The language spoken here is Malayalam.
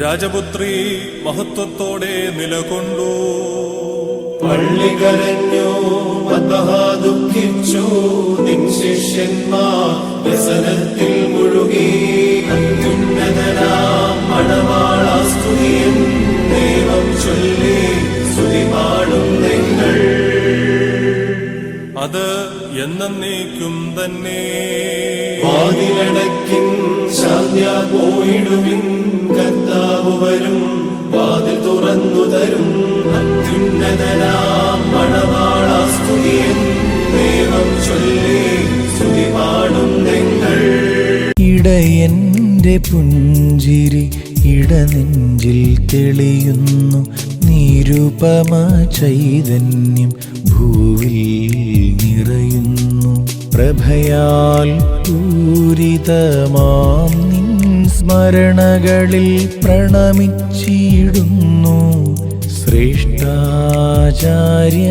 രാജപുത്രി മഹത്വത്തോടെ നിലകൊണ്ടു. പള്ളി കരഞ്ഞു, മദ്ബഹ ദുഃഖിച്ചു, നിൻ ശിഷ്യന്മാർ വ്യസനത്തിൽ മുഴുകി. അത്യുന്നതനാം മണവാളാസ്തുതിയൻ ദൈവം ചൊല്ലി സ്തുതി പാടും നിങ്ങൾ. അത് എന്നേക്കും തന്നെ. വാതിലടക്കിൻ, ശാന്യ പോയിടുവിൻ, കർത്താവ് വരും, വാതിൽ തുറന്നു തരും. അത്യുന്നതനാം മണവാളാസ്തുതിയൻ ദൈവം ചൊല്ലി സ്തുതി പാടും നിങ്ങൾ. ഇടയന്റെ പുഞ്ചിരി ഇടനെഞ്ചിൽ തെളിയുന്നു, നിരുപമ ചൈതന്യം ഭൂവിൽ നിറയുന്നു. പ്രഭയാൽ പൂരിതമാം നിൻ സ്മരണകളിൽ പ്രണമിച്ചിടുന്നു ശ്രേഷ്ഠാചാര്യ.